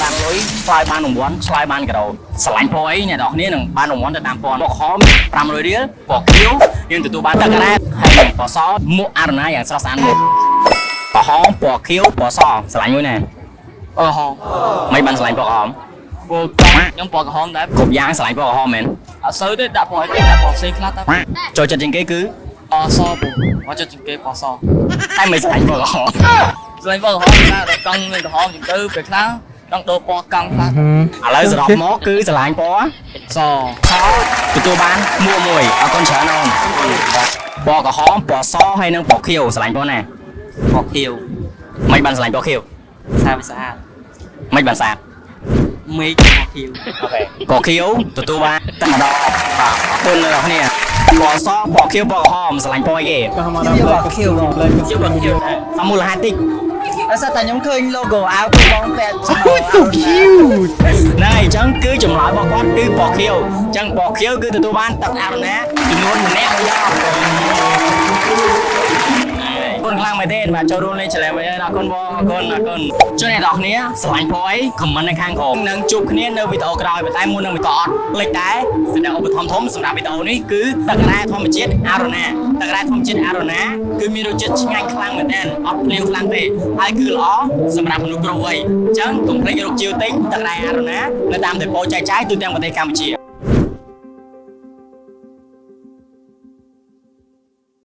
បានលុយឆ្លើយបានរង្វាន់ឆ្លើយបានក្រូស្រឡាញ់ពណ៌អីអ្នកនរគ្នានឹងបានរង្វាន់ទៅតាមពណ៌ពណ៌ខម500រៀលពណ៌ខៀវយើងទទួលបានទឹកការ៉េតហើយនឹងពណ៌សមួកអារណាយ៉ាងស្រស់ស្អាតមកពណ៌ហងពណ៌ខៀវពណ៌សស្រឡាញ់មួយណាហងមិនបានស្រឡាញ់ពណ៌ក្រហមពណ៌ខ្ញុំពណ៌ក្រហមដែរគ្រប់យ៉ាងស្រឡាញ់ពណ៌ក្រហមមែនអត់សូវទេដាក់ពណ៌អីដាក់ពណ៌ផ្សេងខ្លះទៅចូលចិត្តជាងគេគឺពណ៌សពូមកចូលចិត្តជាងគេពណ៌សតែមិនស្រឡាញ់ពណ៌ក្រហមស្រឡាញ់ពណ៌ក្រហមណាដល់កង់មានក្រហមជាងទៅពេលខ្លះចង់ដូរពណ៌កង់ខ្លះឥឡូវសរុបមកគឺស្រឡាញ់ពណ៌សទទួលបានមួកមួយអរគុណច្រើនអូនពណ៌ក្រហមពណ៌សហើយនិងពណ៌ខៀវស្រឡាញ់ពណ៌ណាពណ៌ខៀវមិនបានស្រឡាញ់ពណ៌ខៀវស្អាតមិនបានស្អាតមេឃពណ៌ខៀវអូខេពណ៌ខៀវទទួលបានតែម្ដងបាទអរគុណអ្នកនរគ្នាពណ៌សពណ៌ខៀវពណ៌ក្រហមស្រឡាញ់ពណ៌អីគេពណ៌ខៀវសមូលហេតុតិចអត់តែខ្ញុំឃើញ logo អាវគឺបងពាក់ឆ្នោត so cute ណែអញ្ចឹងគឺចម្លើយរបស់គាត់គឺពណ៌ខៀវអញ្ចឹងពណ៌ខៀវគឺទទួលបានទឹកអារណាចំនួនម្នាក់មួយយ៉ាងគុណខ្លាំងមែនទេបាទចូលរួមលេង challenge វិញអរគុណបងអរគុណជួយអ្នកនរគ្នាស្រឡាញ់ពណ៌អី comment នៅខាងក្រោមនឹងជួបគ្នានៅវីដេអូក្រោយតែមុននឹងក៏អត់ភ្លេចដែរសម្រាប់ឧបត្ថម្ភធំសម្រាប់វីដេអូនេះគឺទឹកការ៉េធម្មជាតិអារណាទឹកការ៉េធម្មជាតិអារណាគឺមានរសជាតិឆ្ងាញ់ខ្លាំងមែនទែនអត់ភ្លាវខ្លាំងទេហើយគឺល្អសម្រាប់មនុស្សគ្រប់វ័យអញ្ចឹងកុំភ្លេចរកជាវទិញទឹកការ៉េអារណានៅតាមដេប៉ូចែកចាយទូទាំងប្រទេសកម្ពុជា